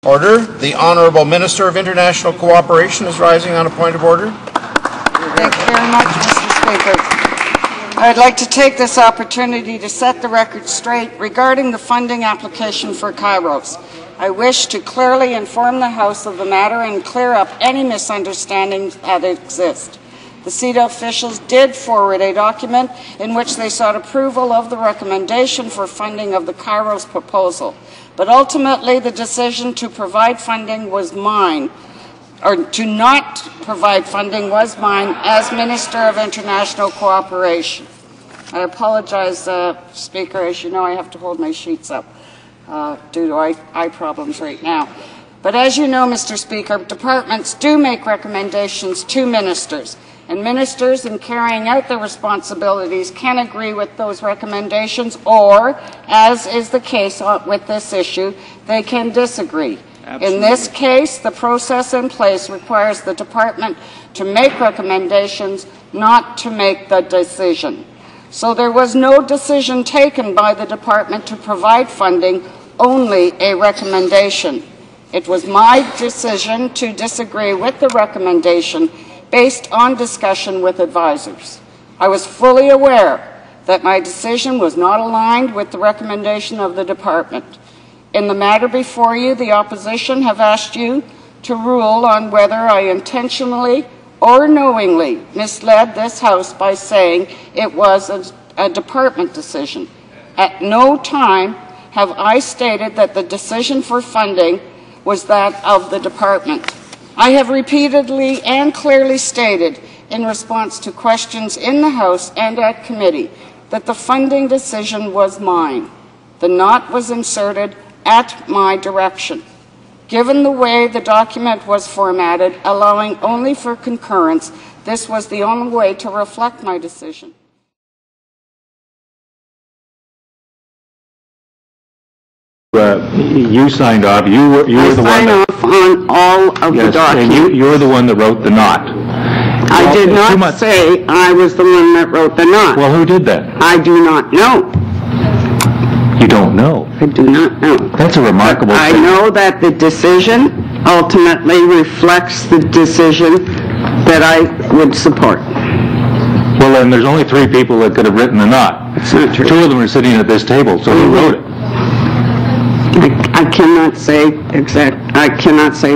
Order. The Honourable Minister of International Cooperation is rising on a point of order. Thank you very much, Mr. Speaker. I'd like to take this opportunity to set the record straight regarding the funding application for Kairos. I wish to clearly inform the House of the matter and clear up any misunderstandings that exist. The CETA officials did forward a document in which they sought approval of the recommendation for funding of the Kairos proposal. But ultimately, the decision to provide funding was mine, or to not provide funding was mine as Minister of International Cooperation. I apologize, Speaker. As you know, I have to hold my sheets up due to eye problems right now. But as you know, Mr. Speaker, departments do make recommendations to ministers. And ministers, in carrying out their responsibilities, can agree with those recommendations or, as is the case with this issue, they can disagree. Absolutely. In this case, the process in place requires the department to make recommendations, not to make the decision. So there was no decision taken by the department to provide funding, only a recommendation. It was my decision to disagree with the recommendation based on discussion with advisors. I was fully aware that my decision was not aligned with the recommendation of the department. In the matter before you, the opposition have asked you to rule on whether I intentionally or knowingly misled this House by saying it was a department decision. At no time have I stated that the decision for funding was that of the department. I have repeatedly and clearly stated in response to questions in the House and at committee that the funding decision was mine. The not was inserted at my direction. Given the way the document was formatted, allowing only for concurrence, this was the only way to reflect my decision. You signed off. You were the one. I signed off on all of the documents. And you're the one that wrote the not. I did not say I was the one that wrote the not. Well, who did that? I do not know. You don't know? I do not know. That's a remarkable thing. I know that the decision ultimately reflects the decision that I would support. Well, then there's only 3 people that could have written the not. It's not true. 2 of them are sitting at this table, so who wrote it? I cannot say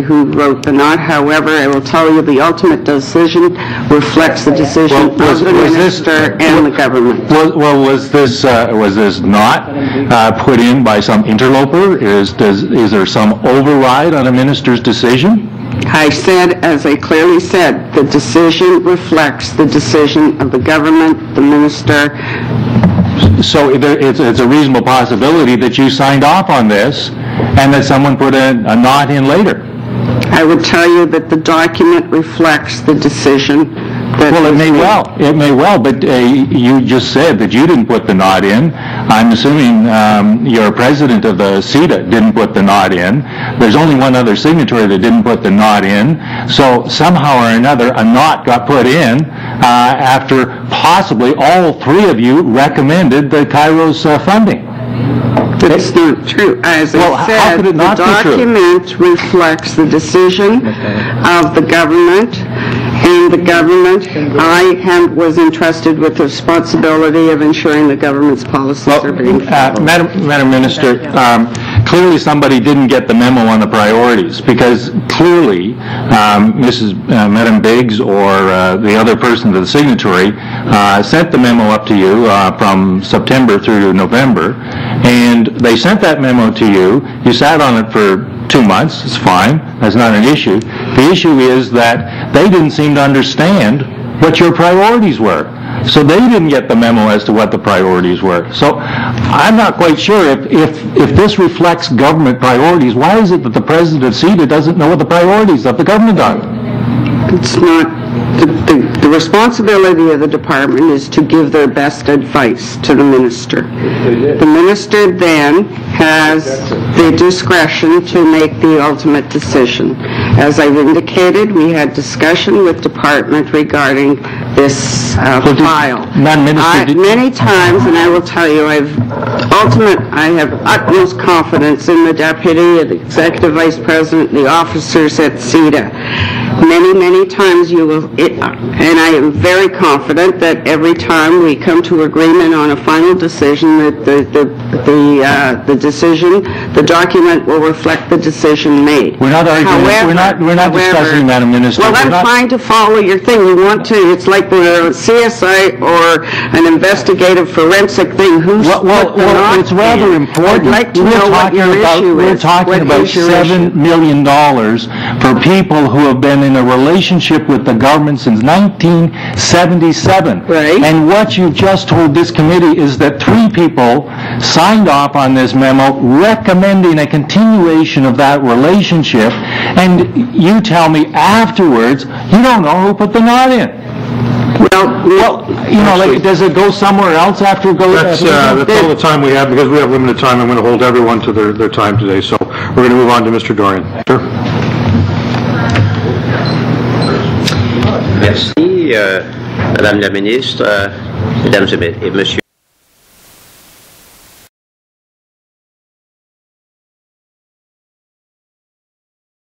who wrote the not. However, I will tell you the ultimate decision reflects the decision of the minister and the government. Well, was this not put in by some interloper? Is there some override on a minister's decision? I said, as I clearly said, the decision reflects the decision of the government, the minister. So it's a reasonable possibility that you signed off on this and that someone put a not in later. I would tell you that the document reflects the decision that well, it may well, but you just said that you didn't put the not in. I'm assuming your president of the CETA didn't put the not in. There's only one other signatory that didn't put the not in. So somehow or another, a not got put in after possibly all 3 of you recommended the Kairos funding. That's not true. As I said, the document reflects the decision of the government, and the government, I was entrusted with the responsibility of ensuring the government's policies are being followed. Madam Minister, clearly somebody didn't get the memo on the priorities, because clearly Madam Biggs or the other person to the signatory sent the memo up to you from September through to November, and they sent that memo to you. You sat on it for 2 months. It's fine. That's not an issue. The issue is that they didn't seem to understand what your priorities were. So they didn't get the memo as to what the priorities were. So I'm not quite sure if this reflects government priorities, why is it that the president of CETA doesn't know what the priorities of the government are? It's not the responsibility of the department is to give their best advice to the minister. The minister then has the discretion to make the ultimate decision. As I've indicated, we had discussion with department regarding this file. Many times, and I will tell you, I have utmost confidence in the deputy, the executive vice president, the officers at CEDA. Many times you will, and I am very confident that every time we come to agreement on a final decision, that the document will reflect the decision made. We're not arguing. We're not discussing, Madam Minister. Well, I'm trying to follow your thing. You want to? It's like the CSI or an investigative forensic thing. Well, it's rather important. I'd like to know what your issue is. We're talking about $7 million for people who have been in a relationship with the government since 1977. Right. And what you just told this committee is that 3 people signed off on this memo recommending a continuation of that relationship, and you tell me afterwards you don't know who put the knot in. Well, you know, like, does it go somewhere else after it goes? That's all the time we have, because we have limited time. I'm going to hold everyone to their time today, so we're going to move on to Mr. Dorian. Sure. Merci, Madame la Ministre, Mesdames et Messieurs.